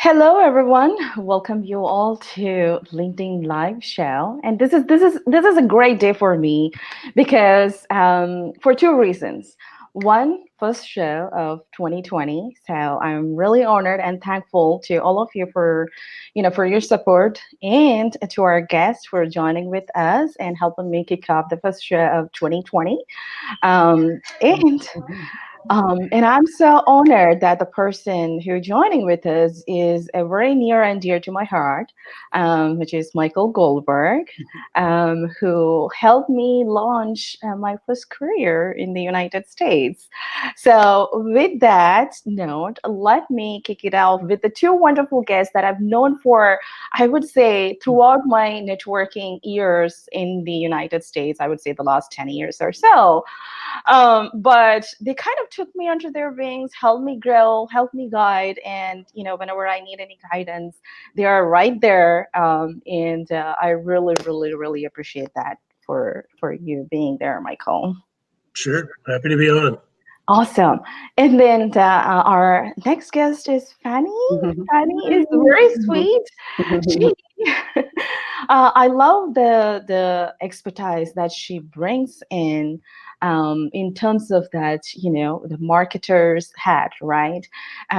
Hello, everyone. Welcome you all to LinkedIn Live Show, and this is a great day for me because for two reasons. One, first show of 2020, so I'm really honored and thankful to all of you for, for your support, and to our guests for joining with us and helping me kick off the first show of 2020. And I'm so honored that the person who joining with us is a very near and dear to my heart, which is Michael Goldberg, who helped me launch my first career in the United States. So, with that note, let me kick it off with the two wonderful guests that I've known for, I would say, throughout my networking years in the United States. I would say the last 10 years or so. But they kind of took me under their wings, helped me grow, helped me guide, and whenever I need any guidance, they are right there. And I really, really, really appreciate that for you being there, Michael. Sure, happy to be on. Awesome. And then our next guest is Fanny. Fanny is very sweet. She, I love the expertise that she brings in terms of that, the marketer's hat, right?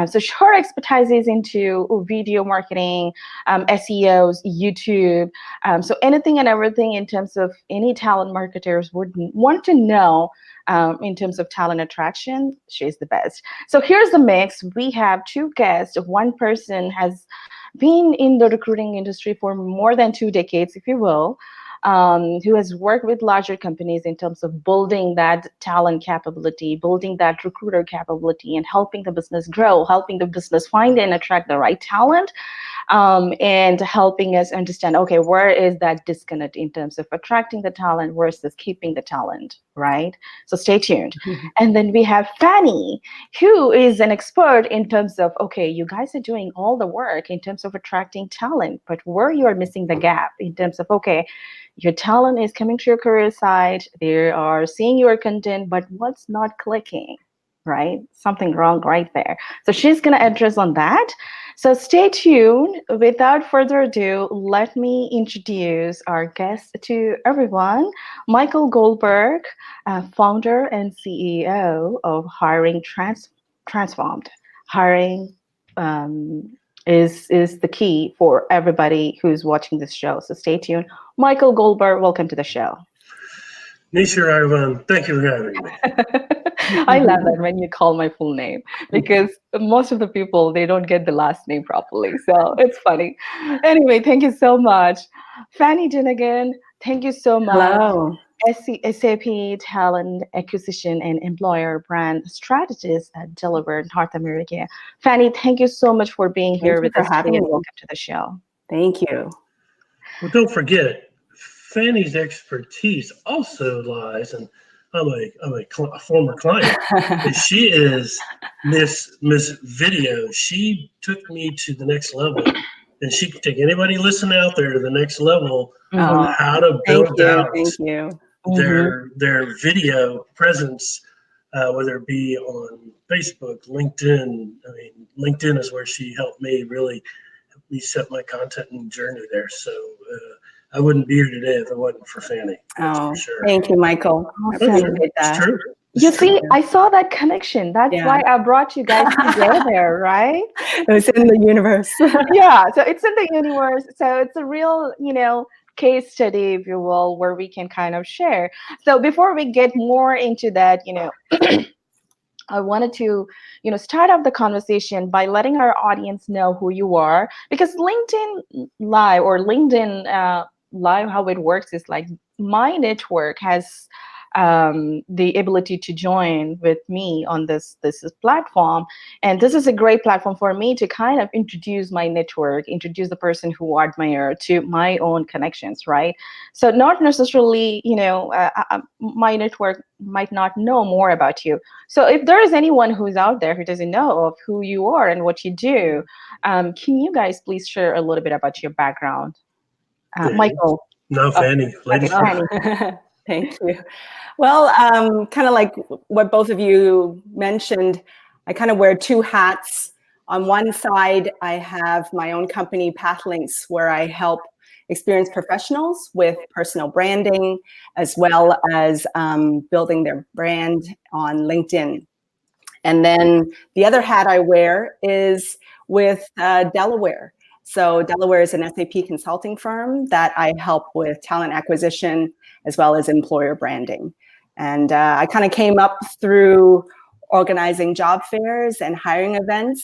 So her expertise is into video marketing, SEOs, YouTube. So anything and everything in terms of any talent marketers would want to know in terms of talent attraction, she's the best. So here's the mix. We have two guests. One person has been in the recruiting industry for more than 2 decades, if you will, who has worked with larger companies in terms of building that talent capability, building that recruiter capability, and helping the business grow, helping the business find and attract the right talent, and helping us understand, okay, where is that disconnect in terms of attracting the talent versus keeping the talent, right? So stay tuned. And then we have Fanny, who is an expert in terms of, okay, you guys are doing all the work in terms of attracting talent, but where you are missing the gap in terms of, okay, your talent is coming to your career site, they are seeing your content, but what's not clicking, right? Something wrong right there. So she's going to address on that. So stay tuned. Without further ado, let me introduce our guest to everyone. Michael Goldberg, founder and CEO of Hiring Transformed. Hiring is the key for everybody who's watching this show. So stay tuned. Michael Goldberg, welcome to the show. Nisha Arvan, thank you for having me. I love that when you call my full name because most of the people they don't get the last name properly. So it's funny. Anyway, thank you so much. Fanny Dinnigan, thank you so much. Hello. SAP Talent Acquisition and Employer Brand Strategist at Delaware, North America. Fanny, thank you so much for being here with us today and welcome to the show. Thank you. Well, don't forget, Fanny's expertise also lies, and I'm a former client. She is Miss Video. She took me to the next level, and she can take anybody listening out there to the next level on how to build out their video presence, whether it be on Facebook, LinkedIn. I mean, LinkedIn is where she helped me really set my content and journey there. So I wouldn't be here today if it wasn't for Fanny. That's for sure. Thank you, Michael. Awesome. I appreciate that. It's true. You see, I saw that connection. That's why I brought you guys together, right? It was in the universe. Yeah, so it's in the universe. So it's a real, case study, if you will, where we can kind of share. So before we get more into that, I wanted to, start off the conversation by letting our audience know who you are, because LinkedIn Live or LinkedIn Live, how it works is like my network has the ability to join with me on this platform, and this is a great platform for me to kind of introduce my network, introduce the person who I admire to my own connections, right? So not necessarily, my network might not know more about you. So if there is anyone who's out there who doesn't know of who you are and what you do, can you guys please share a little bit about your background? Michael. No, Fanny. Ladies Fanny. Thank you. Well, kind of like what both of you mentioned, I kind of wear two hats. On one side, I have my own company, Pathlinks, where I help experienced professionals with personal branding, as well as building their brand on LinkedIn. And then the other hat I wear is with Delaware. So Delaware is an SAP consulting firm that I help with talent acquisition as well as employer branding. And I kind of came up through organizing job fairs and hiring events.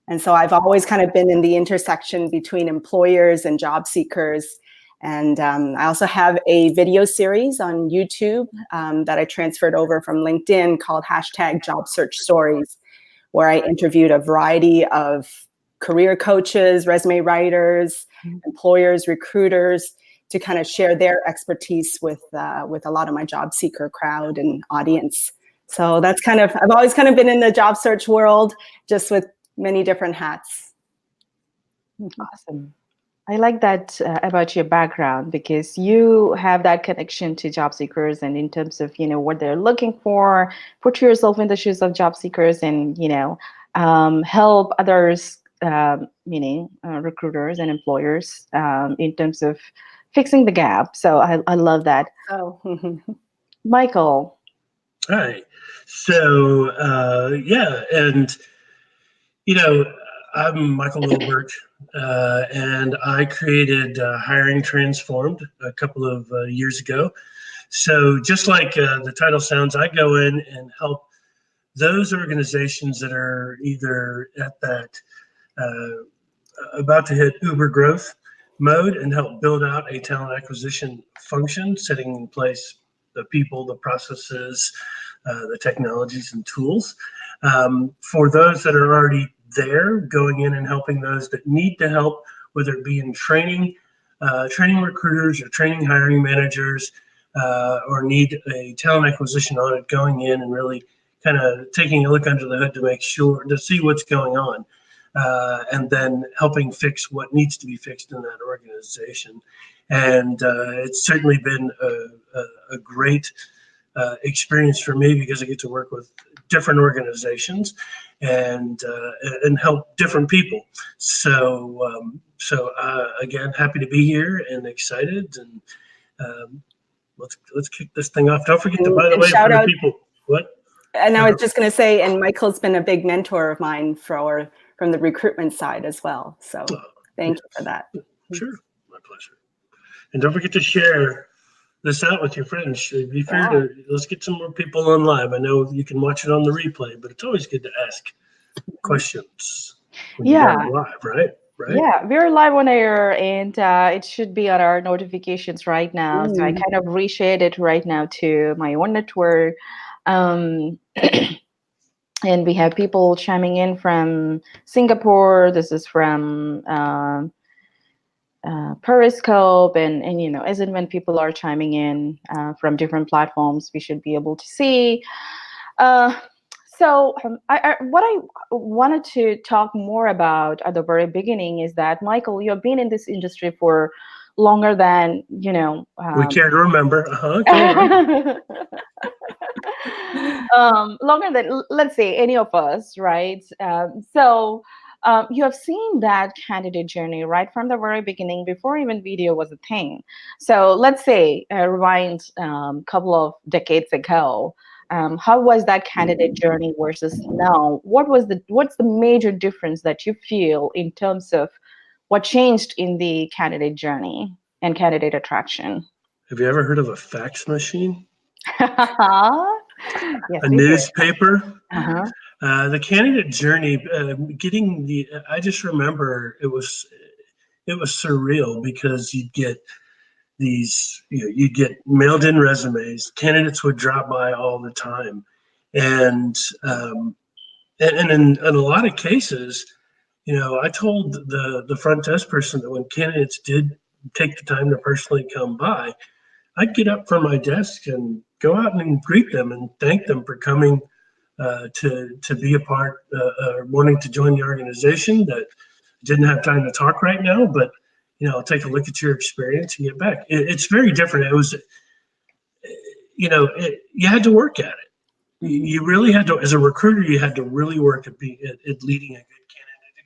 And so I've always kind of been in the intersection between employers and job seekers. And I also have a video series on YouTube that I transferred over from LinkedIn called #JobSearchStories, where I interviewed a variety of career coaches, resume writers, employers, recruiters, to kind of share their expertise with a lot of my job seeker crowd and audience. So that's kind of, I've always kind of been in the job search world, just with many different hats. Awesome. I like that about your background, because you have that connection to job seekers, and in terms of, what they're looking for, put yourself in the shoes of job seekers, and, help others, meaning recruiters and employers, in terms of fixing the gap. So I love that. Oh, Michael. Hi. So, and, I'm Michael Wilbert, and I created Hiring Transformed a couple of years ago. So just like the title sounds, I go in and help those organizations that are either at that about to hit uber growth mode, and help build out a talent acquisition function, setting in place the people, the processes, the technologies and tools. For those that are already there, going in and helping those that need the help, whether it be in training recruiters or training hiring managers, or need a talent acquisition audit, going in and really kind of taking a look under the hood to make sure, to see what's going on, and then helping fix what needs to be fixed in that organization. And it's certainly been a great experience for me, because I get to work with different organizations and help different people. So again, happy to be here and excited, and let's kick this thing off. Don't forget to, by the way, for the people, what? And I was just going to say, and Michael's been a big mentor of mine from the recruitment side as well. So thank you for that. Sure, my pleasure. And don't forget to share this out with your friends. Be fair to, let's get some more people on live. I know you can watch it on the replay, but it's always good to ask questions when you're live, right? Yeah, we're live on air, and it should be on our notifications right now. So I kind of reshared it right now to my own network. And we have people chiming in from Singapore. This is from Periscope, and as and when people are chiming in from different platforms, we should be able to see. So what I wanted to talk more about at the very beginning is that, Michael, you've been in this industry for longer than, we care to remember. Longer than, let's say, any of us, right? So you have seen that candidate journey right from the very beginning, before even video was a thing. So let's say, rewind a couple of decades ago. How was that candidate journey versus now? What's the major difference that you feel in terms of what changed in the candidate journey and candidate attraction? Have you ever heard of a fax machine? Yes, a newspaper? The candidate journey, I just remember it was surreal, because you'd get these, you'd get mailed in resumes. Candidates would drop by all the time, and in a lot of cases, I told the front desk person that when candidates did take the time to personally come by, I'd get up from my desk and go out and greet them and thank them for coming to be a part, wanting to join the organization, that didn't have time to talk right now, but I'll take a look at your experience and get back. It's very different. It was, you had to work at it. You really had to, as a recruiter, you had to really work at leading a good candidate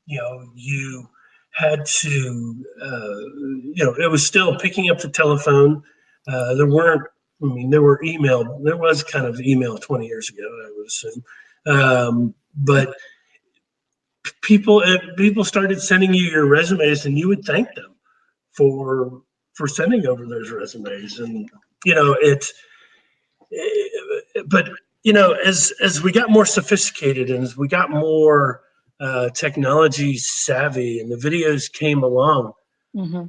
You had to, it was still picking up the telephone. There weren't, I mean, there were email, there was kind of email 20 years ago, I would assume. But people started sending you your resumes, and you would thank them for sending over those resumes. And, it's, but, as we got more sophisticated and as we got more technology savvy and the videos came along, Mm-hmm.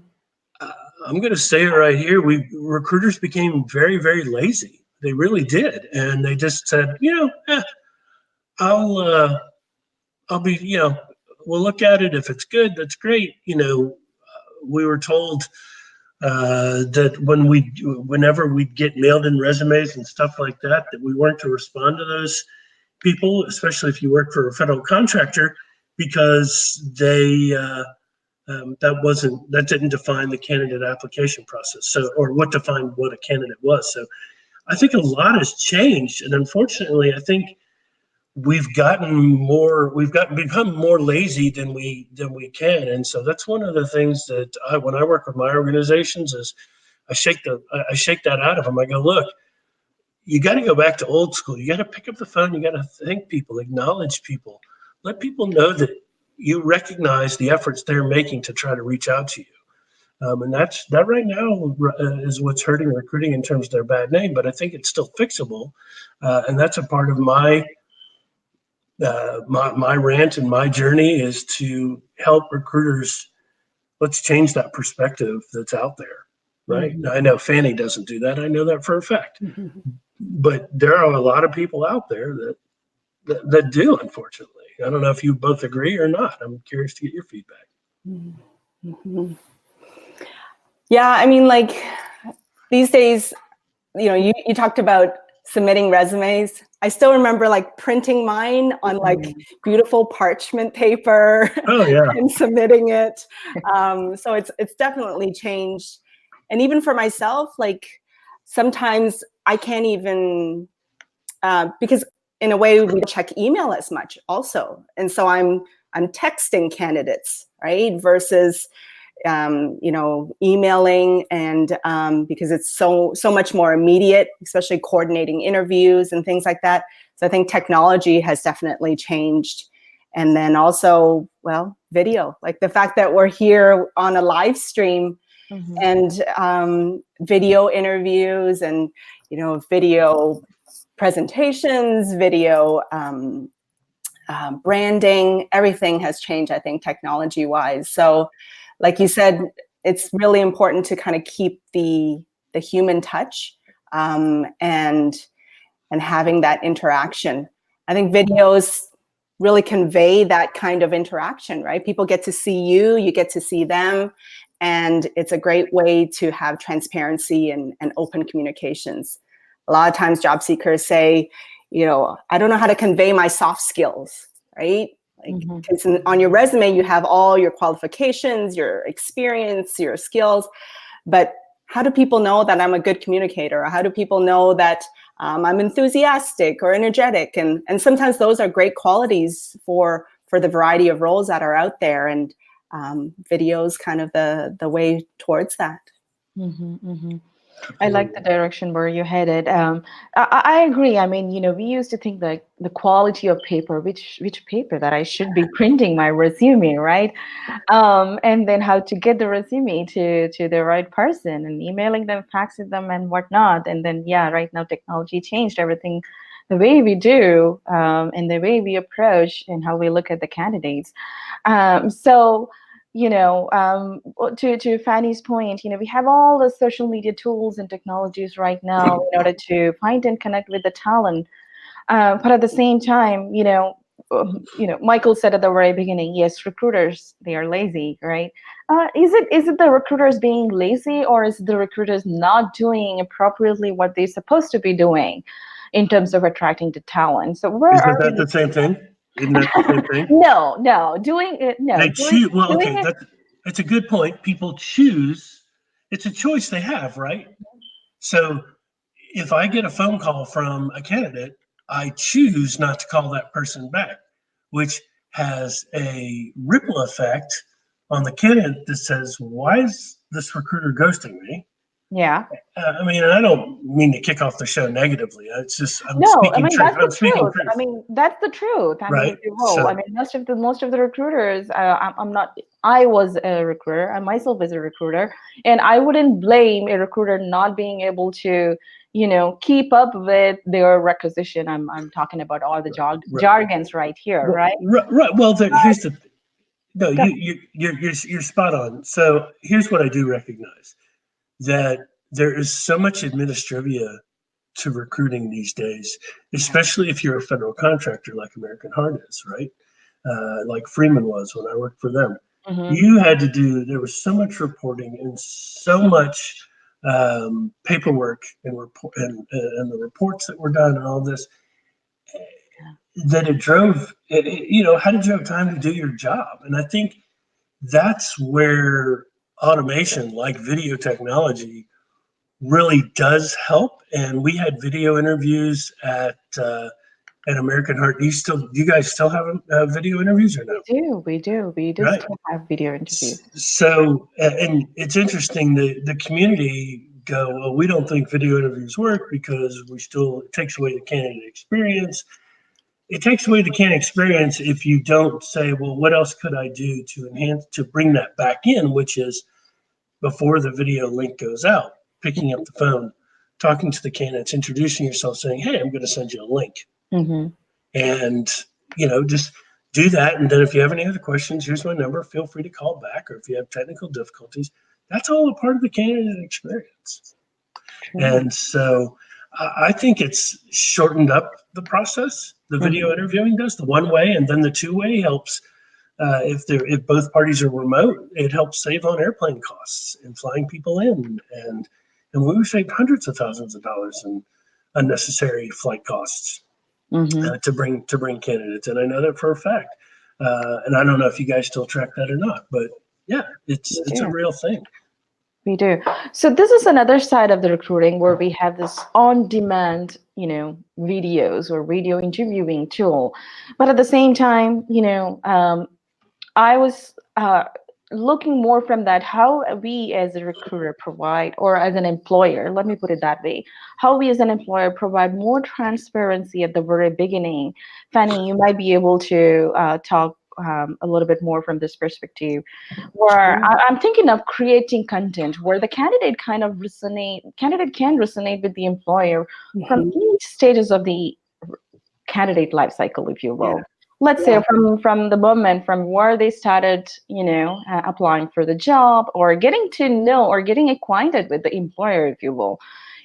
I'm going to say it right here. Recruiters became very, very lazy. They really did. And they just said, I'll, I'll be, we'll look at it. If it's good, that's great. We were told that whenever we'd get mailed in resumes and stuff like that, that we weren't to respond to those people, especially if you work for a federal contractor, because that didn't define the candidate application process. So, or what defined what a candidate was. So, I think a lot has changed, and unfortunately, I think we've become more lazy than we can. And so that's one of the things that when I work with my organizations is I shake that out of them. I go, look, you got to go back to old school. You got to pick up the phone. You got to thank people, acknowledge people, let people know that you recognize the efforts they're making to try to reach out to you. And that right now is what's hurting recruiting in terms of their bad name. But I think it's still fixable, and that's a part of my rant and my journey is to help recruiters. Let's change that perspective that's out there, right? Mm-hmm. I know Fannie doesn't do that. I know that for a fact. Mm-hmm. But there are a lot of people out there that do, unfortunately. I don't know if you both agree or not. I'm curious to get your feedback. Mm-hmm. Yeah, I mean, like these days, you talked about submitting resumes. I still remember like printing mine on like beautiful parchment paper. Oh yeah. And submitting it. So it's definitely changed. And even for myself, like sometimes I can't even because in a way we check email as much also. And so I'm texting candidates, right? Versus emailing, and because it's so much more immediate, especially coordinating interviews and things like that. So I think technology has definitely changed. And then also, well, video, like the fact that we're here on a live stream, Mm-hmm. and video interviews, and video presentations, video branding, everything has changed, I think, technology wise. So like you said, it's really important to kind of keep the human touch, and having that interaction. I think videos really convey that kind of interaction, right? People get to see you, you get to see them, and it's a great way to have transparency and open communications. A lot of times job seekers say, I don't know how to convey my soft skills, right? Like, because on your resume, you have all your qualifications, your experience, your skills, but how do people know that I'm a good communicator? Or how do people know that I'm enthusiastic or energetic? And sometimes those are great qualities for the variety of roles that are out there, and videos kind of the way towards that. Mm-hmm, mm-hmm. I like the direction where you headed. I agree. I mean, we used to think that the quality of paper, which paper that I should be printing my resume, right? And then how to get the resume to the right person, and emailing them, faxing them, and whatnot. And then, right now technology changed everything, the way we do, and the way we approach and how we look at the candidates. So to Fanny's point, we have all the social media tools and technologies right now in order to find and connect with the talent. But at the same time, Michael said at the very beginning, yes, recruiters, they are lazy, right? Is it the recruiters being lazy, or is it the recruiters not doing appropriately what they're supposed to be doing in terms of attracting the talent? So Isn't that the same thing? Isn't that the same thing? No, doing it. No, They choose. Well, doing okay, it. that's a good point. People choose. It's a choice they have, right? So if I get a phone call from a candidate, I choose not to call that person back, which has a ripple effect on the candidate that says, why is this recruiter ghosting me? Yeah. I mean, and I don't mean to kick off the show negatively. It's just I'm No, I speaking mean truth. that's I'm the speaking truth. I truth, mean that's the truth. I mean, right? if you will, I So mean most of the recruiters. I'm not. I was a recruiter. I myself is a recruiter, and I wouldn't blame a recruiter not being able to, keep up with their requisition. I'm talking about all the right, jargons right here, right? right. Well, here's the no. Go- You're spot on. So here's what I do recognize that there is so much administrivia to recruiting these days, especially if you're a federal contractor like American Heart is, right? Like Freeman was when I worked for them. Mhm. You had to do, there was so much reporting and so much paperwork and the reports that were done and all this that it drove, how did you have time to do your job? And I think that's where automation like video technology really does help. And we had video interviews at American Heart. You guys still have video interviews or no? We do Right. still have video interviews. So, and it's interesting. The community go, well, we don't think video interviews work because it takes away the candidate experience. It takes away the candidate experience if you don't say, well, what else could I do to bring that back in, which is before the video link goes out, picking up the phone, talking to the candidates, introducing yourself, saying, hey, I'm going to send you a link. Hmm. And, just do that. And then if you have any other questions, here's my number. Feel free to call back. Or if you have technical difficulties, that's all a part of the candidate experience. And so I think it's shortened up the process. The video interviewing does the one way, and then the two way helps. If both parties are remote, it helps save on airplane costs and flying people in, and we've saved hundreds of thousands of dollars in unnecessary flight costs Hmm. to bring candidates. And I know that for a fact. And I don't know if you guys still track that or not, but yeah, it's a real thing. We do. So this is another side of the recruiting where we have this on-demand, videos or video interviewing tool. But at the same time, I was looking more from that how we as a recruiter provide, or as an employer, let me put it that way, how we as an employer provide more transparency at the very beginning. Fanny, you might be able to talk a little bit more from this perspective, where I'm thinking of creating content where the candidate can resonate with the employer from each stages of the candidate life cycle, if you will. Yeah. Let's say from the moment from where they started, applying for the job, or getting to know or getting acquainted with the employer, if you will,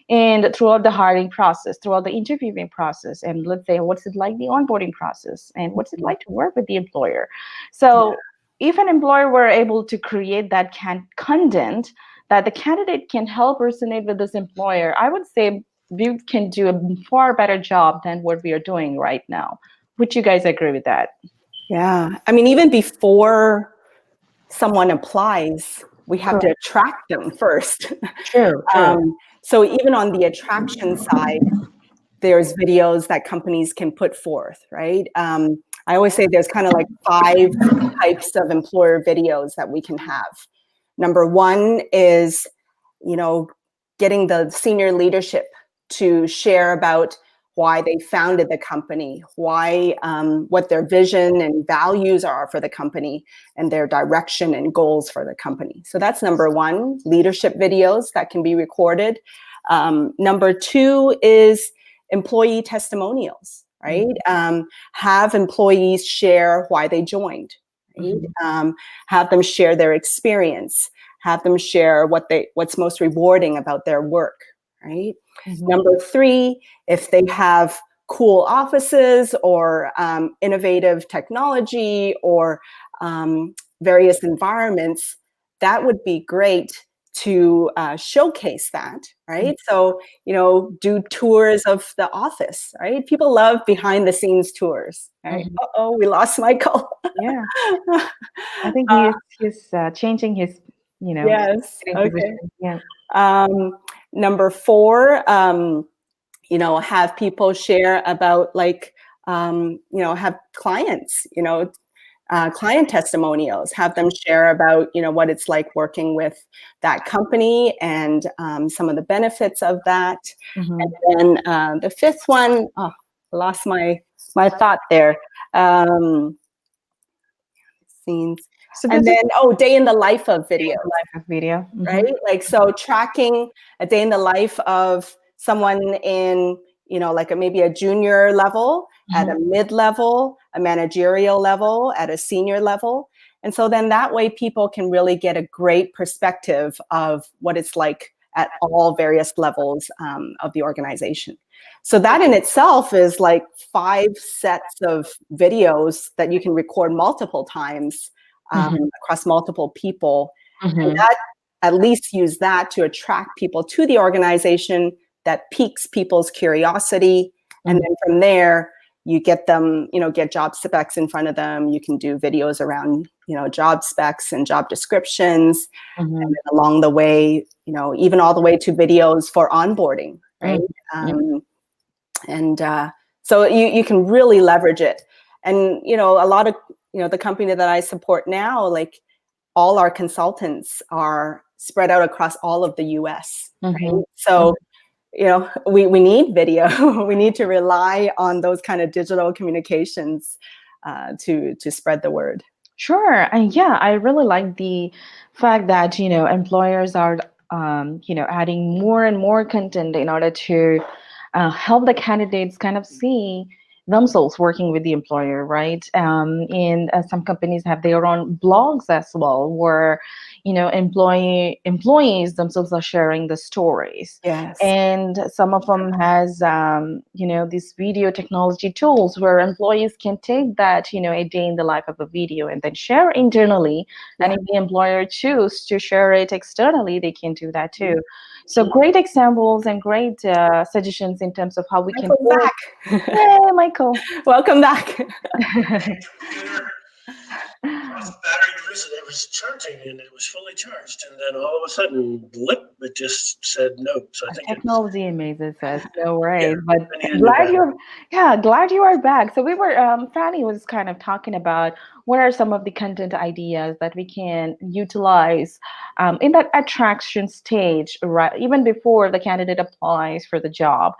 and throughout the hiring process, throughout the interviewing process, and let's say what's it like the onboarding process, and what's it like to work with the employer. So if an employer were able to create that content that the candidate can help resonate with this employer, I would say we can do a far better job than what we are doing right now. Would you guys agree with that? Yeah. I mean, even before someone applies, we have to attract them first. True. So even on the attraction side, there's videos that companies can put forth, right? I always say there's kind of like 5 types of employer videos that we can have. Number one is, getting the senior leadership to share about why they founded the company, why, what their vision and values are for the company, and their direction and goals for the company. So that's number one, leadership videos that can be recorded. Number two is employee testimonials, right? Have employees share why they joined, right? Have them share their experience, have them share what's most rewarding about their work, right? Number three, if they have cool offices or innovative technology or various environments, that would be great to showcase that, right? So, do tours of the office, right? People love behind the scenes tours, right? Uh-oh, we lost Michael. Yeah. I think he's changing his, Yes. Okay. position. Yeah. Number four, have people share about have clients, client testimonials, have them share about, what it's like working with that company and some of the benefits of that. Mhm. And then the fifth one, I lost my thought there. Scenes. So And this is then, day in the life of video, life of video. Mhm. right? Like, so tracking a day in the life of someone in, like maybe a junior level, at a mid-level, a managerial level, at a senior level. And so then that way people can really get a great perspective of what it's like at all various levels of the organization. So that in itself is like 5 sets of videos that you can record multiple times across multiple people. And Mhm. that, at least use that to attract people to the organization, that piques people's curiosity. And then from there, you get them, get job specs in front of them. You can do videos around, job specs and job descriptions. And then along the way, even all the way to videos for onboarding, right? And so you can really leverage it. And, a lot of, the company that I support now, like all our consultants are spread out across all of the US. Right? So, we need video. We need to rely on those kind of digital communications to spread the word. Sure. And yeah, I really like the fact that, employers are, adding more and more content in order to help the candidates kind of see themselves working with the employer, right? And some companies have their own blogs as well, where, employees themselves are sharing the stories. Yes. And some of them has, these video technology tools where employees can take that, a day in the life of a video and then share internally. And if the employer choose to share it externally, they can do that too. So great examples and great suggestions in terms of how we can Michael's back. Yay, Michael. Welcome back. Computer lost the battery because it was charging and it was fully charged, and then all of a sudden, blip! It just said no. So I think Technology amazes us. No worries. But I need a new battery. glad you are back. So we were, Fanny was kind of talking about what are some of the content ideas that we can utilize in that attraction stage, right? Even before the candidate applies for the job.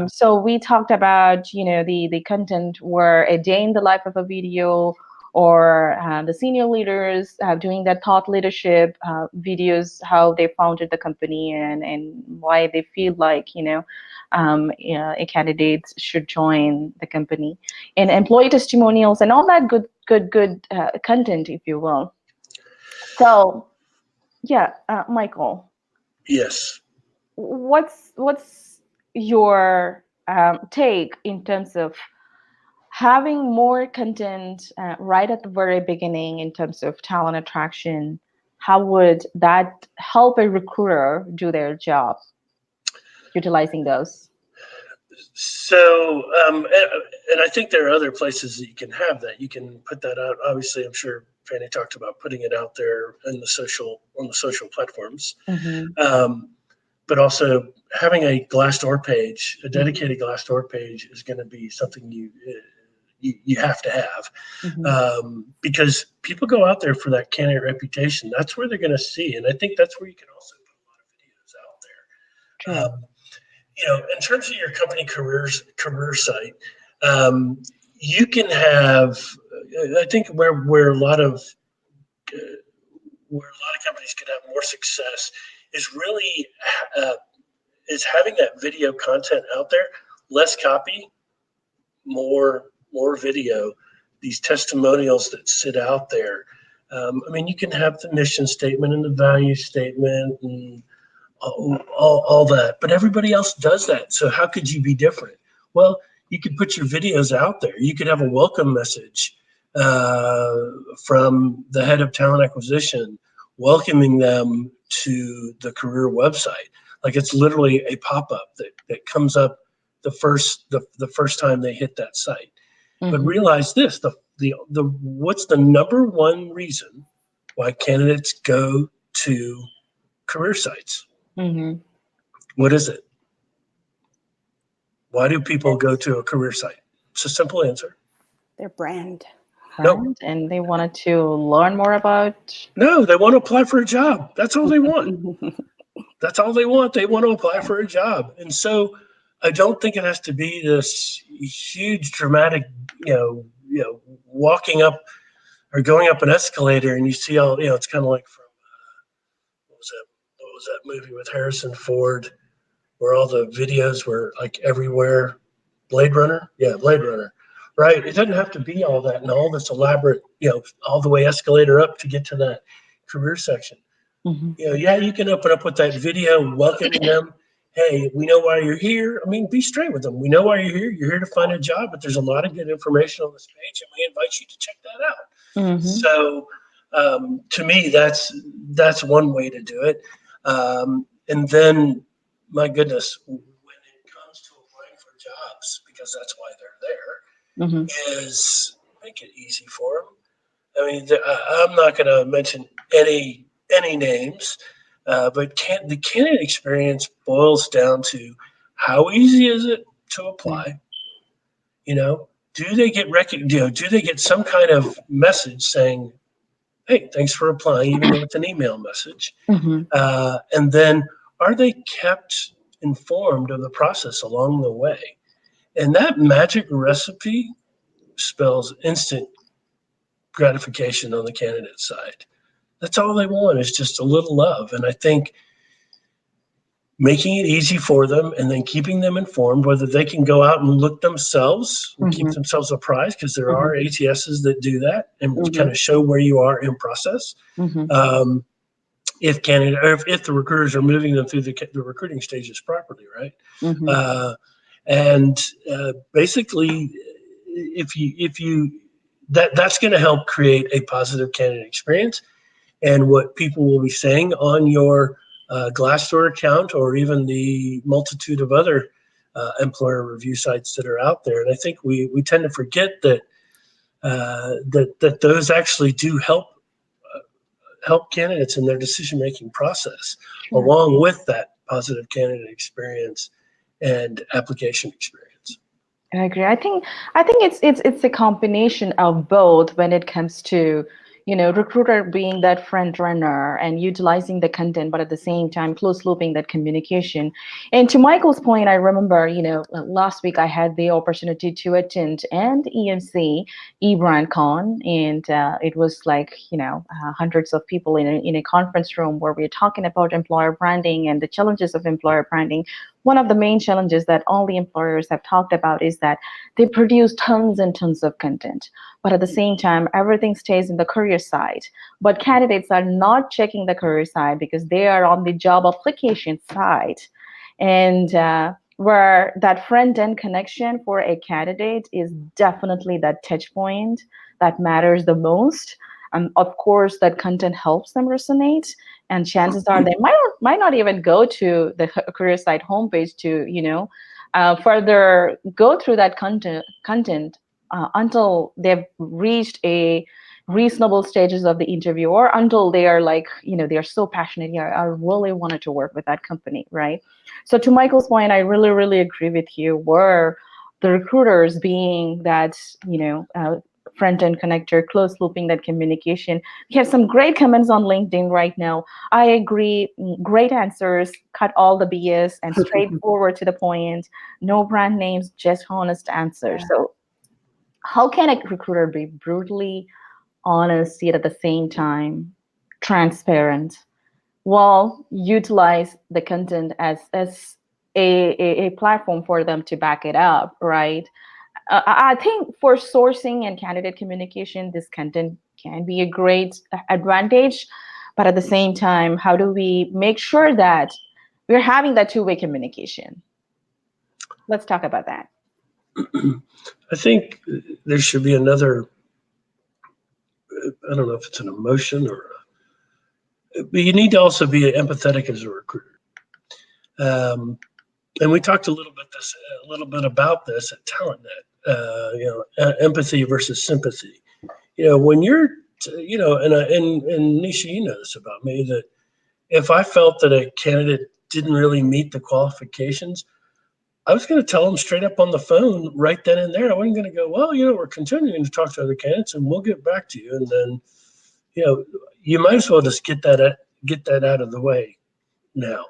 So we talked about, the content where a day in the life of a video, or the senior leaders doing that thought leadership videos, how they founded the company and why they feel like, a candidate should join the company, and employee testimonials and all that good content, if you will. So, yeah, Michael, Yes. what's your take in terms of having more content right at the very beginning in terms of talent attraction? How would that help a recruiter do their job utilizing those? So, and I think there are other places that you can have that. You can put that out. Obviously, I'm sure Fanny talked about putting it out there in on the social platforms. But also having a Glassdoor page, a dedicated Glassdoor page, is going to be something you have to have, because people go out there for that candidate reputation. That's where they're going to see, and I think that's where you can also put a lot of videos out there. True. In terms of your company career site, you can have. I think where a lot of companies could have more success is really is having that video content out there, less copy, more video, these testimonials that sit out there. You can have the mission statement and the value statement and all that, but everybody else does that. So how could you be different? Well, you could put your videos out there. You could have a welcome message from the head of talent acquisition, welcoming them to the career website. Like, it's literally a pop-up that comes up the first time they hit that site. But realize this: the what's the number one reason why candidates go to career sites? What is it? Why do people go to a career site? It's a simple answer. Their brand. No, friend and they wanted to learn more about. no, they want to apply for a job. That's all they want. That's all they want. They want to apply for a job. And so I don't think it has to be this huge dramatic, walking up or going up an escalator and you see all, it's kind of like from what was that movie with Harrison Ford where all the videos were like everywhere. Blade Runner? Yeah, Blade Runner. Right. It doesn't have to be all that and all this elaborate, all the way escalator up to get to that career section. Mhm. Yeah, you can open up with that video welcoming them. Hey, we know why you're here. I mean, be straight with them. We know why you're here. You're here to find a job, but there's a lot of good information on this page, and we invite you to check that out. Mhm. So, to me, that's one way to do it. And then, my goodness, when it comes to applying for jobs, because that's why they're Mhm. there, is make it easy for them. I mean, I'm not going to mention any names, but the candidate experience boils down to how easy is it to apply? Do they get do they get some kind of message saying, "Hey, thanks for applying," even though it's an email message? Mhm. And then, are they kept informed of the process along the way? And that magic recipe spells instant gratification on the candidate side. That's all they want is just a little love. And I think making it easy for them and then keeping them informed, whether they can go out and look themselves and keep Mhm. themselves apprised, because there Mhm. are ATSs that do that and kind Mhm. of show where you are in process. Mhm. Um, if candidate or if the recruiters are moving them through the recruiting stages properly, right? Mhm. Uh, and basically, if you that's going to help create a positive candidate experience. And what people will be saying on your Glassdoor account or even the multitude of other employer review sites that are out there. And I think we tend to forget that that those actually do help candidates in their decision making process, Sure. along with that positive candidate experience and application experience. I agree. I think it's a combination of both when it comes to, recruiter being that front runner and utilizing the content, but at the same time close looping that communication. And to Michael's point, I remember, last week I had the opportunity to attend and EMC eBrandCon, and it was like, hundreds of people in a conference room where we're talking about employer branding and the challenges of employer branding. One of the main challenges that all the employers have talked about is that they produce tons and tons of content, but at the same time, everything stays in the career side. But candidates are not checking the career side because they are on the job application side. And where that front end connection for a candidate is definitely that touch point that matters the most. Of course, that content helps them resonate, and chances are they might not even go to the career site homepage to further go through that content until they've reached a reasonable stages of the interview, or until they are like, they are so passionate. Yeah, I really wanted to work with that company, right? So to Michael's point, I really really agree with you, where the recruiters being that, front end connector, close looping that communication. We have some great comments on LinkedIn right now. I agree. Great answers. Cut all the BS and straightforward to the point. No brand names, just honest answers. So, how can a recruiter be brutally honest yet at the same time transparent, while utilize the content as a platform for them to back it up, right? I think for sourcing and candidate communication, this content can be a great advantage. But at the same time, how do we make sure that we're having that two-way communication? Let's talk about that. I think there should be another. I don't know if it's an emotion but you need to also be empathetic as a recruiter. And we talked a little bit about this at TalentNet. Empathy versus sympathy. When you're, and Nisha, you know this about me, that if I felt that a candidate didn't really meet the qualifications, I was going to tell them straight up on the phone right then and there. I wasn't going to go, well, we're continuing to talk to other candidates and we'll get back to you. And then, you might as well just get that out of the way now,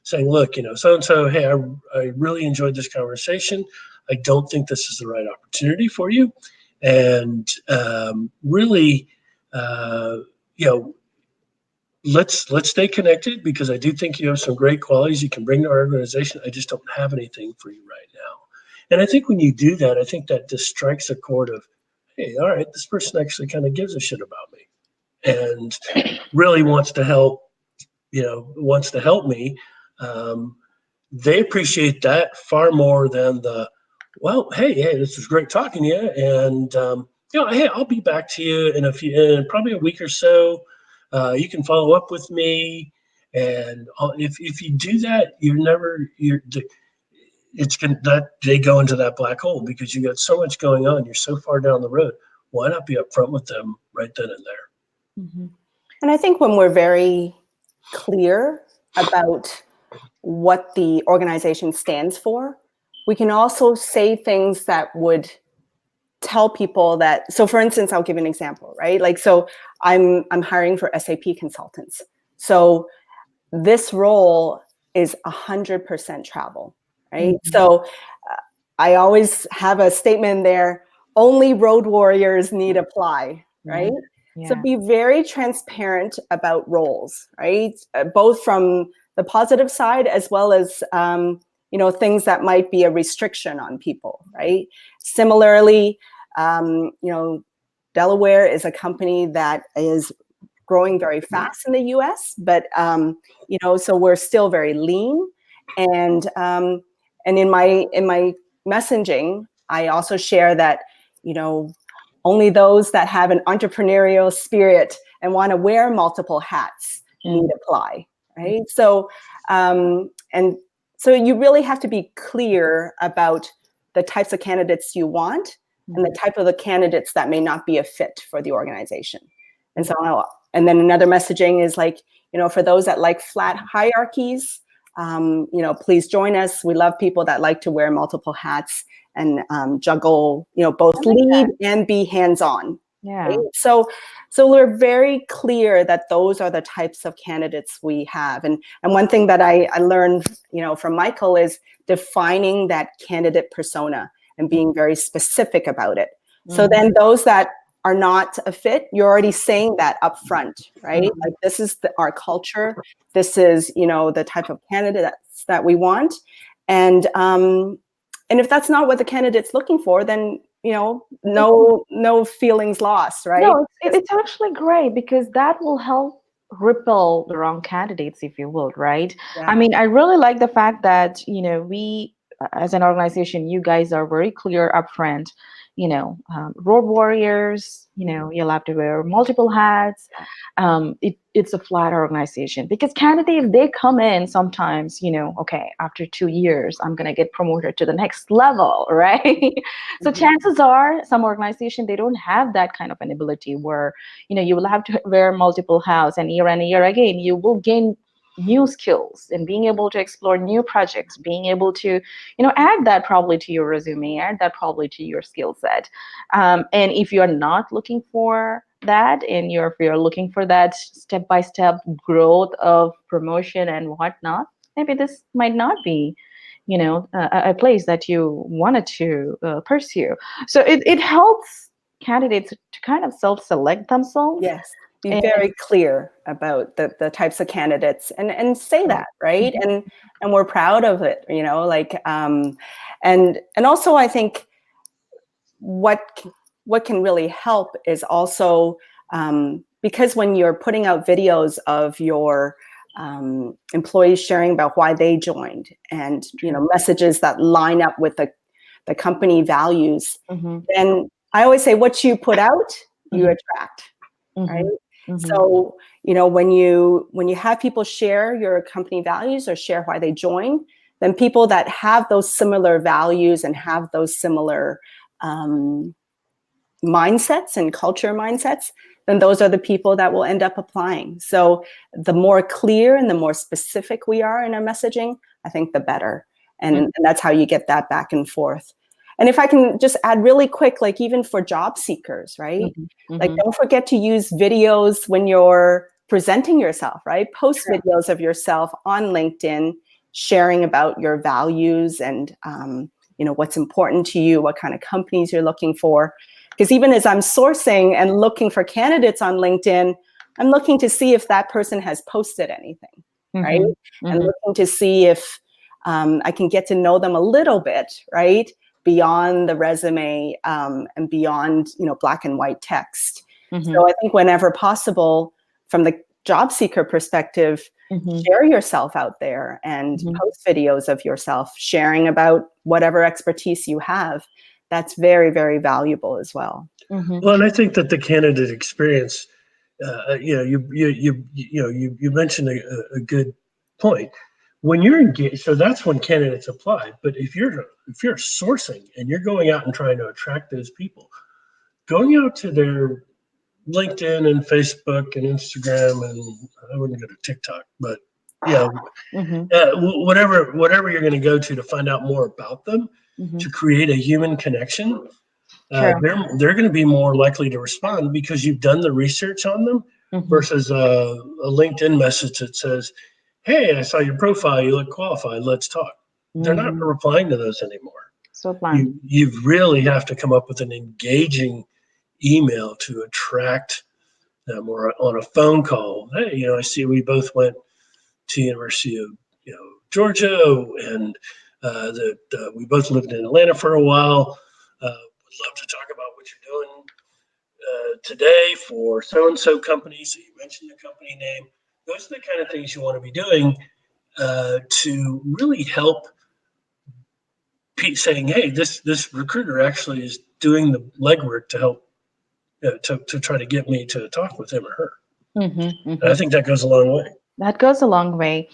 saying, look, so-and-so, hey, I really enjoyed this conversation. I don't think this is the right opportunity for you. And really, let's stay connected, because I do think you have some great qualities you can bring to our organization. I just don't have anything for you right now. And I think when you do that, I think that just strikes a chord of, hey, all right, this person actually kind of gives a shit about me and really wants to help me. They appreciate that far more than well, hey, this was great talking to you. And, hey, I'll be back to you in probably a week or so. You can follow up with me. And if you do that, they go into that black hole because you got so much going on. You're so far down the road. Why not be upfront with them right then and there? Mm-hmm. And I think when we're very clear about what the organization stands for, we can also say things that would tell people that. So for instance, I'll give an example, right? Like, so I'm hiring for SAP consultants. So this role is 100% travel, right? Mm-hmm. So I always have a statement there, only road warriors need apply, right? Yeah. So be very transparent about roles, right? Both from the positive side as well as, things that might be a restriction on people, right? Similarly, Delaware is a company that is growing very fast in the US, but, so we're still very lean. And in my messaging, I also share that, only those that have an entrepreneurial spirit and want to wear multiple hats need apply, right? So, and so you really have to be clear about the types of candidates you want and the type of the candidates that may not be a fit for the organization. And so, and then another messaging is like, for those that like flat hierarchies, please join us. We love people that like to wear multiple hats and juggle, both lead and be hands-on. Yeah. Right? So we're very clear that those are the types of candidates we have. And one thing that I learned, from Michael is defining that candidate persona and being very specific about it. Mm-hmm. So then those that are not a fit, you're already saying that up front, right? Mm-hmm. Like, this is our culture. This is, the type of candidates that we want. And if that's not what the candidate's looking for, then, no feelings lost, right? No, it's actually great, because that will help repel the wrong candidates, if you will, right? Yeah. I mean, I really like the fact that, we, as an organization, you guys are very clear upfront. Road warriors, you'll have to wear multiple hats. It's a flat organization, because candidates, they come in sometimes, okay, after 2 years, I'm going to get promoted to the next level, right? Mm-hmm. So chances are some organization, they don't have that kind of an ability where, you will have to wear multiple hats, and year again, you will gain new skills and being able to explore new projects, being able to, add that probably to your resume, add that probably to your skill set. And if you're not looking for that, and if you're looking for that step-by-step growth of promotion and whatnot, maybe this might not be, a place that you wanted to pursue. So it helps candidates to kind of self-select themselves. Yes. Be very clear about the types of candidates and say that, right? Mm-hmm. And we're proud of it, and also I think what can really help is also because when you're putting out videos of your employees sharing about why they joined, and messages that line up with the company values, mm-hmm. then I always say, what you put out, you attract, mm-hmm. right? Mm-hmm. So, when you have people share your company values or share why they join, then people that have those similar values and have those similar mindsets and culture mindsets, then those are the people that will end up applying. So the more clear and the more specific we are in our messaging, I think the better. And that's how you get that back and forth. And if I can just add really quick, like even for job seekers, right? Like don't forget to use videos when you're presenting yourself, right? Post videos of yourself on LinkedIn, sharing about your values and what's important to you, what kind of companies you're looking for. Because even as I'm sourcing and looking for candidates on LinkedIn, I'm looking to see if that person has posted anything, right? And looking to see if I can get to know them a little bit, right? Beyond the resume and beyond, black and white text. So I think whenever possible, from the job seeker perspective, share yourself out there and post videos of yourself, sharing about whatever expertise you have. That's very, very valuable as well. Well, and I think that the candidate experience, you mentioned a good point. When you're engaged, so that's when candidates apply. But if you're sourcing and you're going out and trying to attract those people, going out to their LinkedIn and Facebook and Instagram, and I wouldn't go to TikTok, but whatever you're going to go to find out more about them, to create a human connection, they're going to be more likely to respond because you've done the research on them versus a LinkedIn message that says, "Hey, I saw your profile. You look qualified. Let's talk." They're not replying to those anymore. So you really have to come up with an engaging email to attract them, or on a phone call. Hey, I see we both went to University of Georgia, and that we both lived in Atlanta for a while. Would love to talk about what you're doing today for so and so company. So you mentioned the company name. Those are the kind of things you want to be doing to really help saying, "Hey, this recruiter actually is doing the legwork to help to try to get me to talk with him or her." And I think that goes a long way. That goes a long way.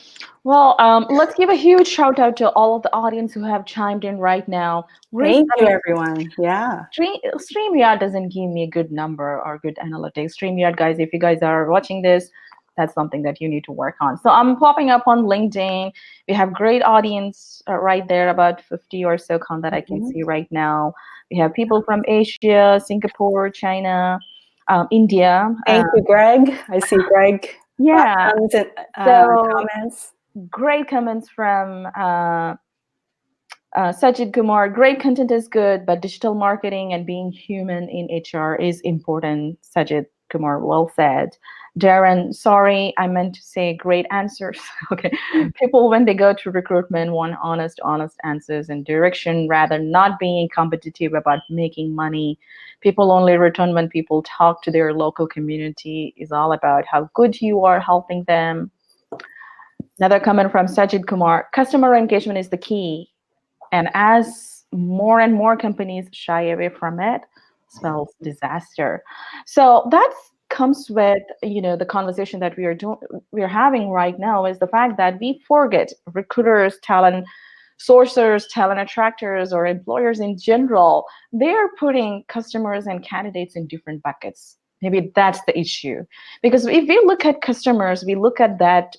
Well, let's give a huge shout out to all of the audience who have chimed in right now. Thank you, everyone. Yeah. StreamYard doesn't give me a good number or good analytics. StreamYard, guys, if you guys are watching this, that's something that you need to work on. So I'm popping up on LinkedIn. We have great audience right there, about 50 or so count that I can see right now. We have people from Asia, Singapore, China, India. Thank you, Greg. I see Greg. Yeah. Comments. Great comments from Sajid Kumar. Great content is good, but digital marketing and being human in HR is important. Sajid Kumar, well said. Darren, sorry, I meant to say great answers. Okay. People, when they go to recruitment, want honest answers and direction rather not being competitive about making money. People only return when people talk to their local community. Is all about how good you are helping them. Another comment from Sajid Kumar. Customer engagement is the key. And as more and more companies shy away from it, spells disaster. So that comes with the conversation that we're having right now, is the fact that we forget recruiters, talent sourcers, talent attractors, or employers in general. They're putting customers and candidates in different buckets. Maybe that's the issue, because if we look at customers, we look at that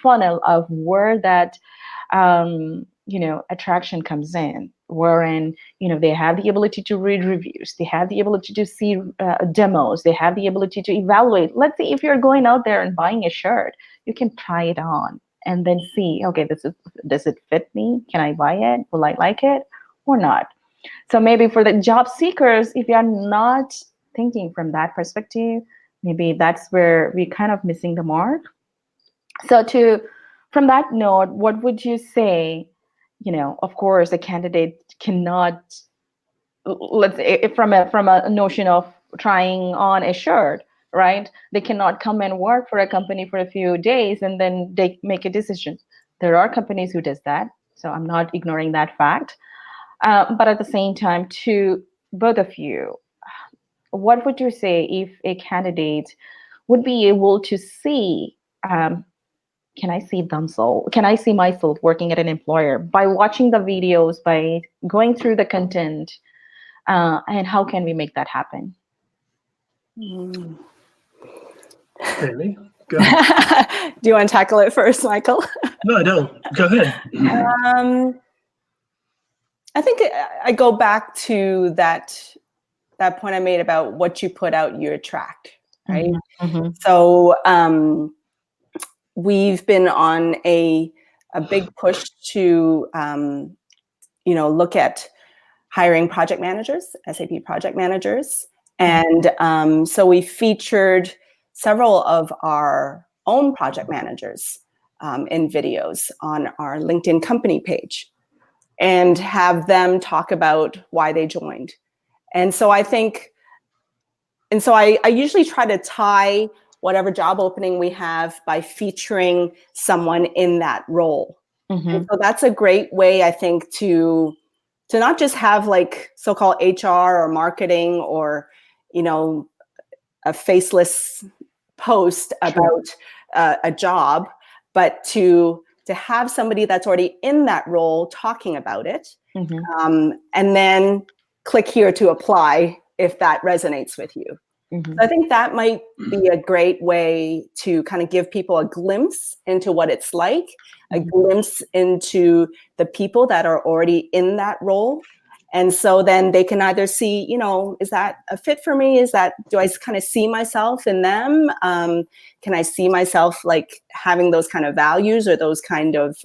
funnel of where that attraction comes in, wherein they have the ability to read reviews, they have the ability to see demos, they have the ability to evaluate. Let's say if you're going out there and buying a shirt, you can try it on and then see, okay, does it fit me? Can I buy it? Will I like it or not? So maybe for the job seekers, if you're not thinking from that perspective, maybe that's where we're kind of missing the mark. So from that note, what would you say? Of course, a candidate cannot, let's say, from a notion of trying on a shirt, right? They cannot come and work for a company for a few days and then they make a decision. There are companies who does that, so I'm not ignoring that fact. But at the same time, to both of you, what would you say if a candidate would be able to see, can I see myself working at an employer by watching the videos, by going through the content, and how can we make that happen? Really? Go ahead. Do you want to tackle it first, Michael? No, I don't. Go ahead. I think I go back to that point I made about what you put out, you attract, right? Mm-hmm. So we've been on a big push to look at hiring project managers, SAP project managers, and so we featured several of our own project managers in videos on our LinkedIn company page, and have them talk about why they joined. And so I usually try to tie whatever job opening we have by featuring someone in that role. Mm-hmm. And so that's a great way, I think, to not just have like so-called HR or marketing or, a faceless post about a job, but to have somebody that's already in that role talking about it, and then click here to apply if that resonates with you. Mm-hmm. So I think that might be a great way to kind of give people a glimpse into what it's like, a glimpse into the people that are already in that role. And so then they can either see, is that a fit for me? Do I kind of see myself in them? Can I see myself like having those kind of values or those kind of,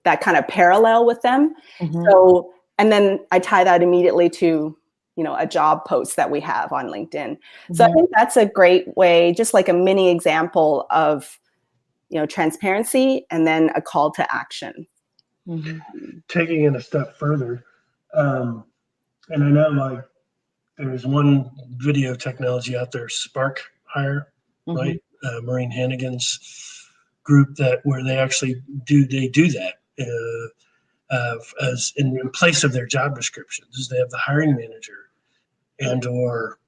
that kind of parallel with them? So, and then I tie that immediately to, a job post that we have on LinkedIn. So I think that's a great way, just like a mini example of, transparency and then a call to action. Taking it a step further, and I know like there's one video technology out there, Spark Hire, right? Maureen Hannigan's group where they actually do that as in place of their job descriptions. They have the hiring manager and or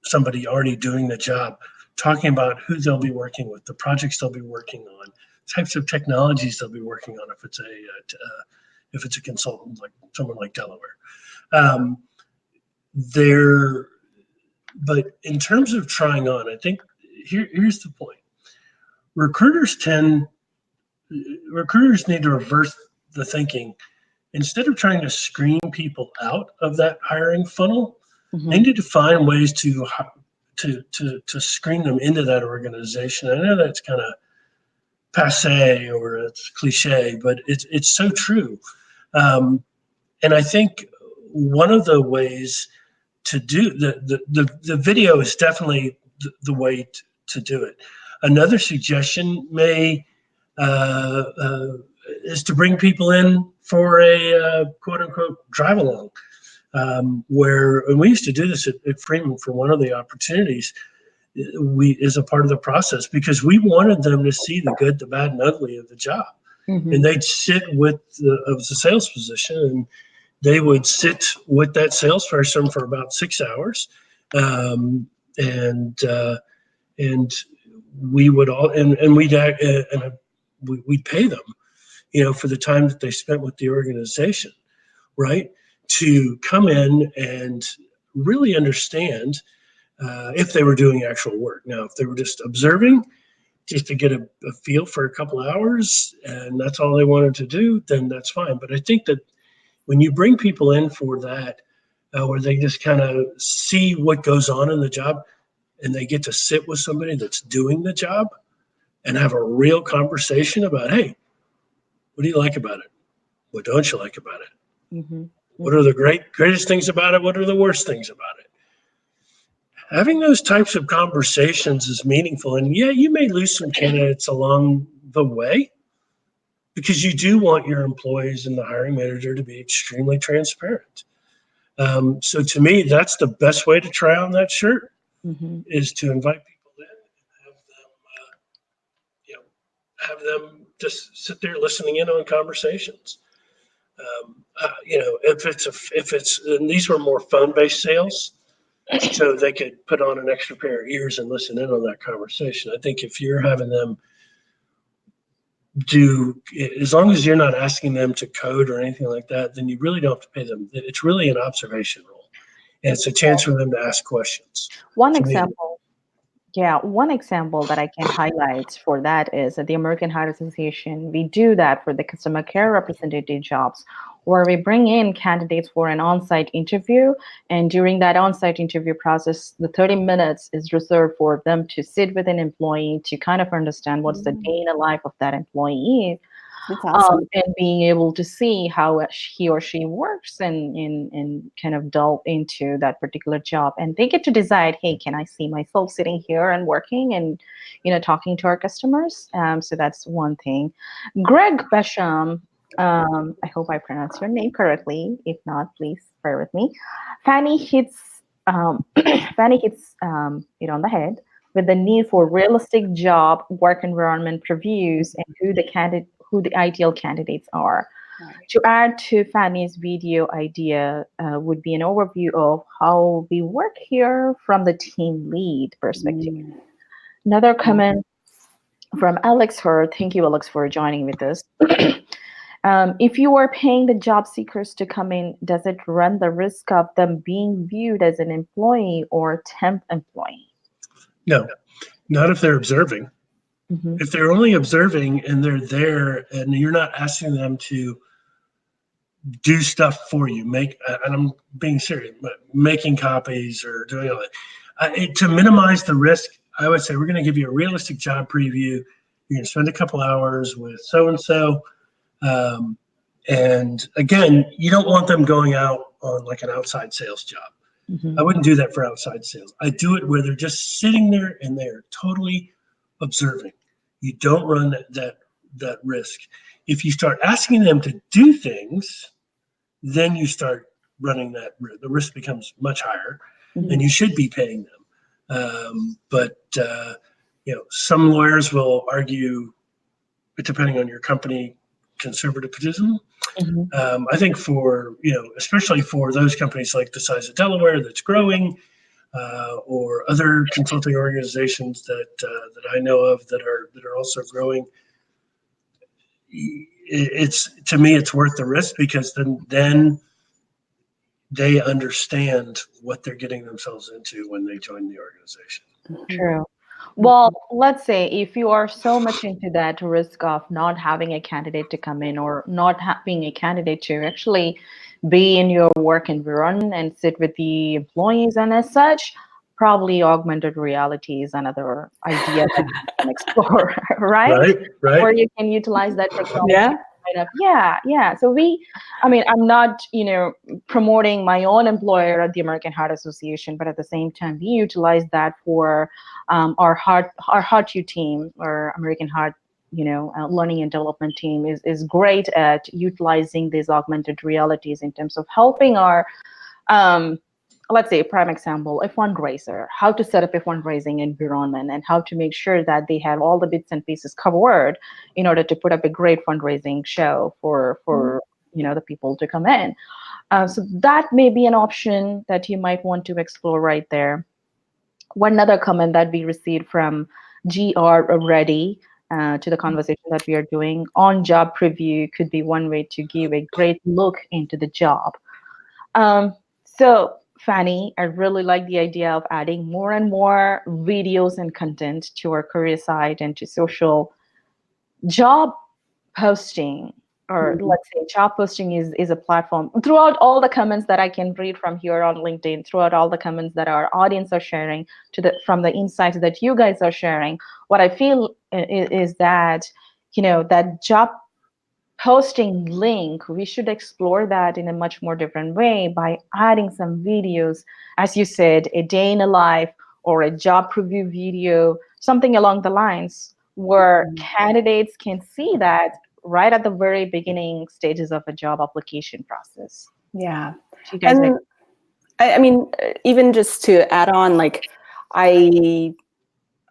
somebody already doing the job talking about who they'll be working with, the projects they'll be working on, types of technologies they'll be working on if it's a consultant like someone like Delaware. But in terms of trying on, I think here's the point. Recruiters need to reverse the thinking. Instead of trying to screen people out of that hiring funnel, they need to find ways to screen them into that organization. I know that's kind of passe or it's cliche, but it's so true. And I think one of the ways to do the video is definitely the way to do it. Another suggestion is to bring people in for a quote unquote drive along, and we used to do this at Freeman for one of the opportunities. As a part of the process, because we wanted them to see the good, the bad, and ugly of the job, and they'd sit with the sales position, and they would sit with that salesperson for about 6 hours, and we would all and we'd pay them, for the time that they spent with the organization, right? To come in and really understand if they were doing actual work. Now, if they were just observing, just to get a feel for a couple of hours, and that's all they wanted to do, then that's fine. But I think that when you bring people in for that, where they just kind of see what goes on in the job, and they get to sit with somebody that's doing the job and have a real conversation about, hey, what do you like about it? What don't you like about it? What are the greatest things about it? What are the worst things about it? Having those types of conversations is meaningful. And yeah, you may lose some candidates along the way because you do want your employees and the hiring manager to be extremely transparent. So to me, that's the best way to try on that shirt, is to invite people in and have them just sit there listening in on conversations. If it's and these were more phone-based sales, so they could put on an extra pair of ears and listen in on that conversation. I think if you're having them as long as you're not asking them to code or anything like that, then you really don't have to pay them. It's really an observation role, and it's a chance for them to ask questions. One example Yeah, one example that I can highlight for that is at the American Heart Association, we do that for the customer care representative jobs, where we bring in candidates for an on-site interview. And during that on-site interview process, the 30 minutes is reserved for them to sit with an employee to kind of understand what's the day in the life of that employee, That's awesome. and being able to see how he or she works and kind of delve into that particular job, and they get to decide, hey, can I see myself sitting here and working and talking to our customers? So that's one thing. Greg Besham, I hope I pronounced your name correctly. If not, please bear with me. Fanny hits Fanny hits it on the head with the need for realistic job work environment previews and who the ideal candidates are. Right. To add to Fanny's video idea would be an overview of how we work here from the team lead perspective. Another comment from Alex Hurd. Thank you, Alex, for joining with us. If you are paying the job seekers to come in, does it run the risk of them being viewed as an employee or temp employee? No, not if they're observing. Mm-hmm. If they're only observing and they're there and you're not asking them to do stuff for you, and I'm being serious, but making copies or doing all that. To minimize the risk, I would say we're going to give you a realistic job preview. You're going to spend a couple hours with so-and-so. And again, you don't want them going out on like an outside sales job. Mm-hmm. I wouldn't do that for outside sales. I do it where they're just sitting there and they're totally observing. You don't run that risk. If you start asking them to do things, then you start running the risk becomes much higher, Mm-hmm. and you should be paying them. But some lawyers will argue, depending on your company, conservatism. Mm-hmm. I think especially for those companies like the size of Delaware that's growing, or other consulting organizations that I know of that are also growing, to me it's worth the risk, because then they understand what they're getting themselves into when they join the organization. True. Well, let's say if you are so much into that risk of not having a candidate to come in, or not being a candidate to actually be in your work environment and sit with the employees, and as such, probably augmented reality is another idea that you can explore, right? Right. Or you can utilize that technology. Yeah. Yeah. So I'm not, promoting my own employer at the American Heart Association, but at the same time, we utilize that for our HeartU team, or American Heart, learning and development team is great at utilizing these augmented realities in terms of helping our, let's say, a prime example, a fundraiser, how to set up a fundraising environment and how to make sure that they have all the bits and pieces covered in order to put up a great fundraising show for the people to come in. So that may be an option that you might want to explore right there. One other comment that we received from GR Reddy to the conversation that we are doing, on job preview could be one way to give a great look into the job. So Fanny, I really like the idea of adding more and more videos and content to our career site and to social. Job posting, or let's say job posting is a platform. Throughout all the comments that I can read from here on LinkedIn, throughout all the comments that our audience are sharing, from the insights that you guys are sharing, what I feel is that that job posting link, we should explore that in a much more different way by adding some videos, as you said, a day in a life or a job preview video, something along the lines where candidates can see that right at the very beginning stages of a job application process. Yeah. You guys And I mean, even just to add on, like I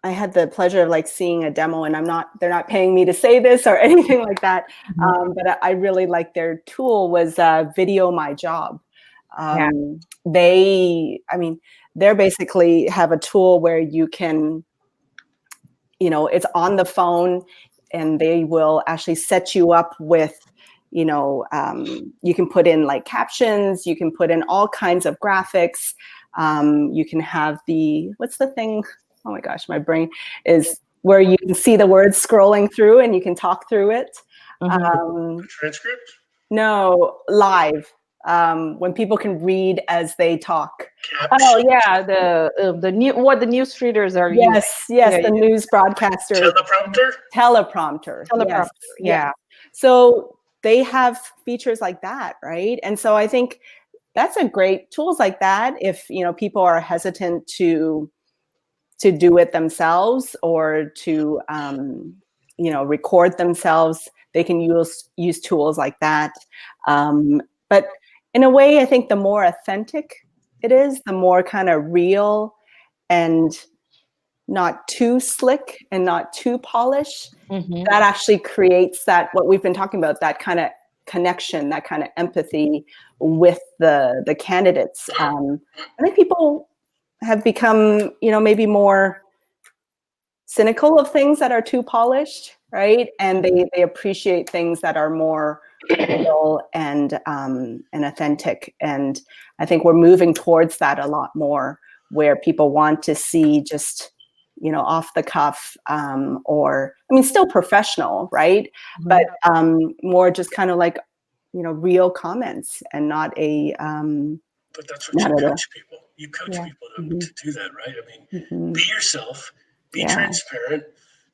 had the pleasure of seeing a demo, and they're not paying me to say this or anything like that. But I really like their tool was Video My Job. They basically have a tool where you can, it's on the phone, and they will actually set you up with, you can put in captions, you can put in all kinds of graphics. You can have what's the thing? oh my gosh, my brain is where you can see the words scrolling through and you can talk through it. Transcript? No, live. When people can read as they talk. Oh Caption? yeah, the new what the news readers are using. Yes, Yeah, the news broadcaster. Teleprompter? Teleprompter. teleprompter. Yes. Yeah. So they have features like that, right? And so I think that's a great tools like that. If people are hesitant to do it themselves or to record themselves, they can use tools like that. But in a way, I think the more authentic it is, the more kind of real and not too slick and not too polished, that actually creates that, what we've been talking about, that kind of connection, that kind of empathy with the candidates. I think people have become, maybe more cynical of things that are too polished, right? And they appreciate things that are more real and authentic. And I think we're moving towards that a lot more, where people want to see just off the cuff, or still professional, right? But more just kind of like real comments, and not a But that's what you coach people. You coach people to do that, right? Be yourself, be transparent,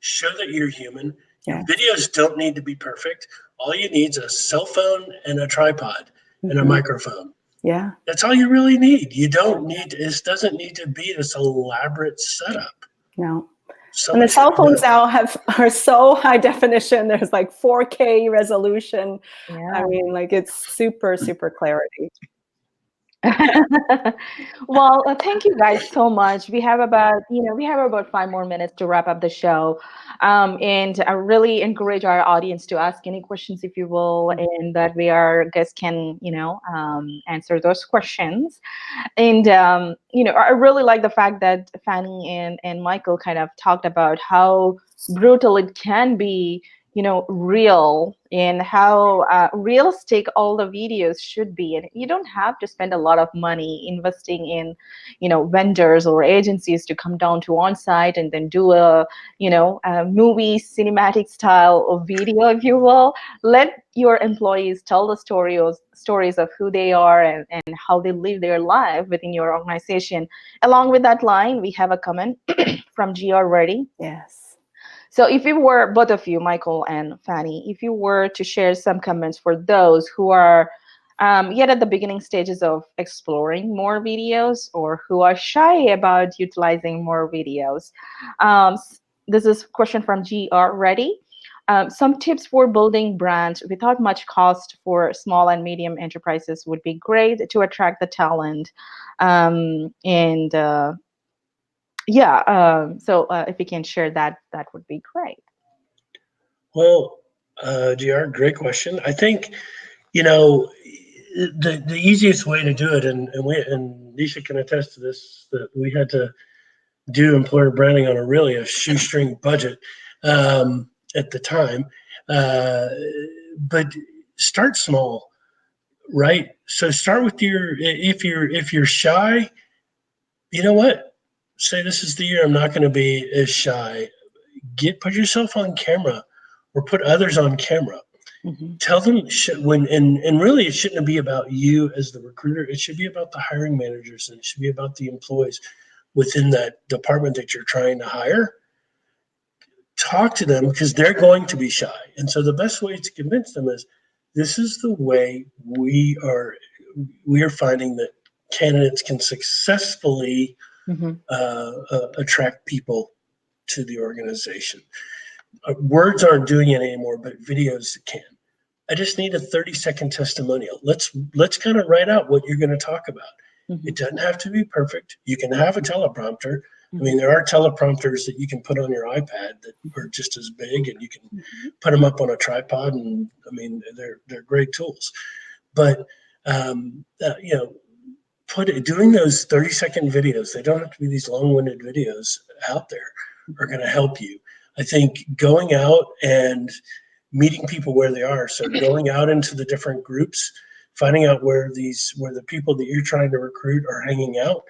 show that you're human. Your videos don't need to be perfect. All you need is a cell phone and a tripod and a microphone. Yeah. That's all you really need. You don't need, it doesn't need to be this elaborate setup. No. And the cell phones now are so high definition. There's like 4K resolution. Yeah. Like it's super, super clarity. Well, thank you guys so much. We have about 5 more minutes to wrap up the show. And I really encourage our audience to ask any questions, if you will, and that our guests can, answer those questions. And, I really like the fact that Fanny and Michael kind of talked about how brutal it can be, real, and how realistic all the videos should be. And you don't have to spend a lot of money investing in, vendors or agencies to come down to on-site and then do a movie cinematic style of video, if you will. Let your employees tell the stories of who they are and how they live their life within your organization. Along with that line, we have a comment from GR Ready. Yes. So if you were, both of you, Michael and Fanny, if you were to share some comments for those who are yet at the beginning stages of exploring more videos, or who are shy about utilizing more videos. This is a question from GR Ready. Some tips for building brands without much cost for small and medium enterprises would be great to attract the talent. So if you can share that would be great. Well, GR, great question. I think, the easiest way to do it, and Nisha can attest to this, that we had to do employer branding on a shoestring budget at the time. But start small, right? So start with if you're shy, you know what? Say, this is the year I'm not going to be as shy. Put yourself on camera, or put others on camera. Tell them and really it shouldn't be about you as the recruiter. It should be about the hiring managers, and it should be about the employees within that department that you're trying to hire. Talk to them, because they're going to be shy. And so the best way to convince them is, this is the way we are finding that candidates can successfully attract people to the organization. Words aren't doing it anymore, but videos can. I just need a 30-second testimonial. Let's kind of write out what you're going to talk about. It doesn't have to be perfect. You can have a teleprompter. There are teleprompters that you can put on your iPad that are just as big, and you can put them up on a tripod, and they're great tools. But doing those 30-second videos, they don't have to be these long-winded videos out there, are going to help you. I think going out and meeting people where they are. So going out into the different groups, finding out where the people that you're trying to recruit are hanging out.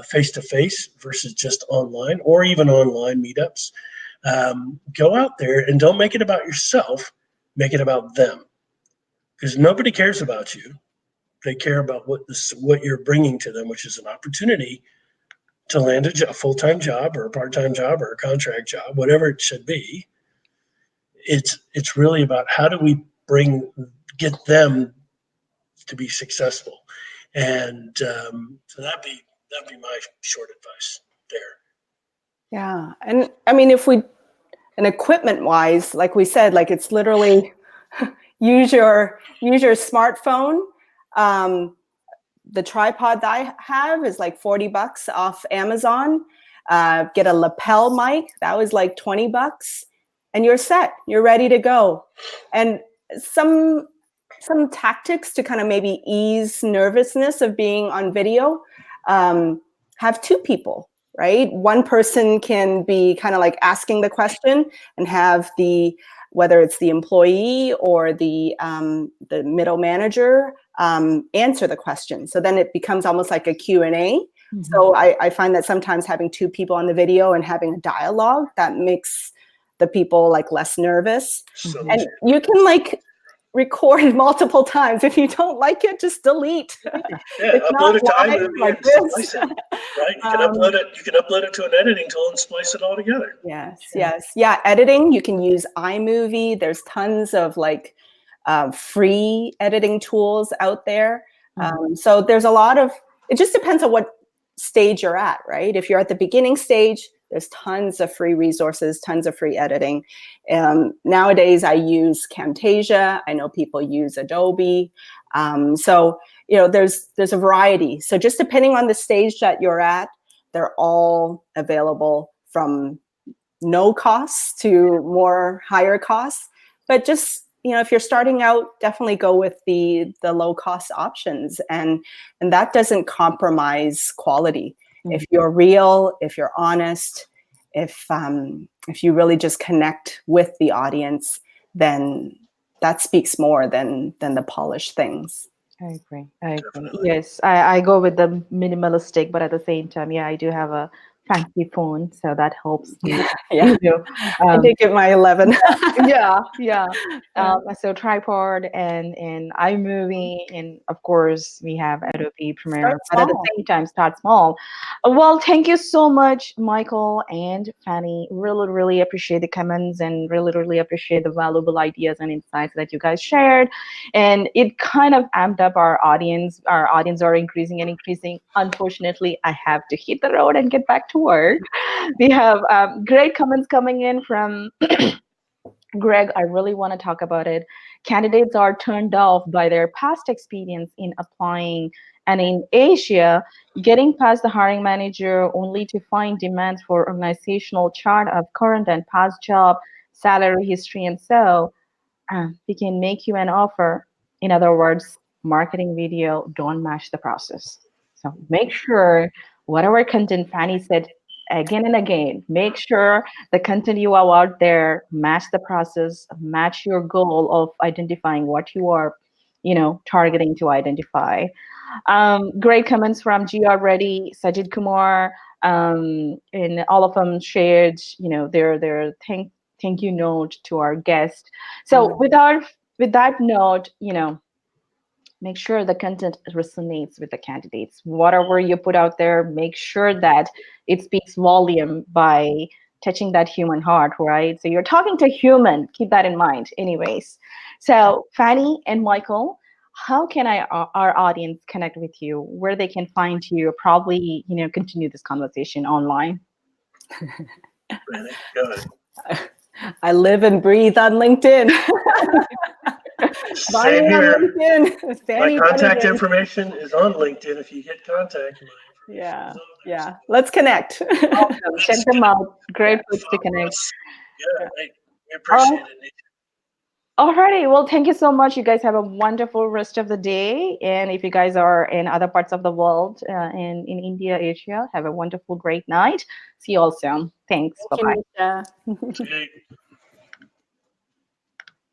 face-to-face versus just online, or even online meetups. Go out there and don't make it about yourself, make it about them, because nobody cares about you. They care about what you're bringing to them, which is an opportunity to land a full-time job or a part-time job or a contract job, whatever it should be. It's really about how do we get them to be successful, and so that'd be my short advice there. Yeah, and I mean, and equipment wise, like we said, like it's literally use your smartphone. The tripod that I have is like $40 off Amazon. Get a lapel mic, that was like $20, and you're set. You're ready to go. And some tactics to kind of maybe ease nervousness of being on video. Have two people, right? One person can be kind of like asking the question and have whether it's the employee or the middle manager answer the question. So then it becomes almost like a Q&A. Mm-hmm. So I find that sometimes having two people on the video and having a dialogue, that makes the people like less nervous. So and you can like record multiple times. If you don't like it, just delete. Yeah, upload it to iMovie like this. It, right? You can upload it. You can upload it to an editing tool and splice it all together. Yes, yes, yeah. Editing. You can use iMovie. There's tons of like free editing tools out there. So there's a lot of. It just depends on what stage you're at, right? If you're at the beginning stage, there's tons of free resources, tons of free editing. Nowadays, I use Camtasia. I know people use Adobe. So, there's a variety. So just depending on the stage that you're at, they're all available from no costs to more higher costs. But just, if you're starting out, definitely go with the low cost options. And that doesn't compromise quality. If you're real, if you're honest, if you really just connect with the audience, then that speaks more than the polished things. I agree. Yes, I go with the minimalistic, but at the same time, I do have a fancy phone, so that helps me. Yeah. I did get my 11. Yeah. So tripod and iMovie, and of course we have Adobe Premiere. But at the same time, start small. Well, thank you so much, Michael and Fanny. Really, really appreciate the comments and really, really appreciate the valuable ideas and insights that you guys shared. And it kind of amped up our audience. Our audience are increasing and increasing. Unfortunately, I have to hit the road and get back to work. We have great comments coming in from Greg. I really want to talk about it. Candidates are turned off by their past experience in applying, and in Asia, getting past the hiring manager only to find demands for organizational chart of current and past job, salary history, and so we can make you an offer. In other words, marketing video don't match the process. So make sure whatever content Fanny said again and again, make sure the content you have out there match the process, match your goal of identifying what you are, targeting to identify. Great comments from GR Reddy, Sajid Kumar, and all of them shared, their thank you note to our guest. So with that note, make sure the content resonates with the candidates. Whatever you put out there, make sure that it speaks volume by touching that human heart, right? So you're talking to human, keep that in mind anyways. So Fanny and Michael, how can our audience connect with you, where they can find you, probably, continue this conversation online? I live and breathe on LinkedIn. Same here. My contact information is on LinkedIn. If you get contact, yeah. Let's connect. Awesome. Check them out. Great folks to connect. Yeah, we appreciate it. Alrighty, well, thank you so much. You guys have a wonderful rest of the day. And if you guys are in other parts of the world, in India, Asia, have a wonderful, great night. See you all soon. Thanks. Bye-bye. Thank you, Nisha.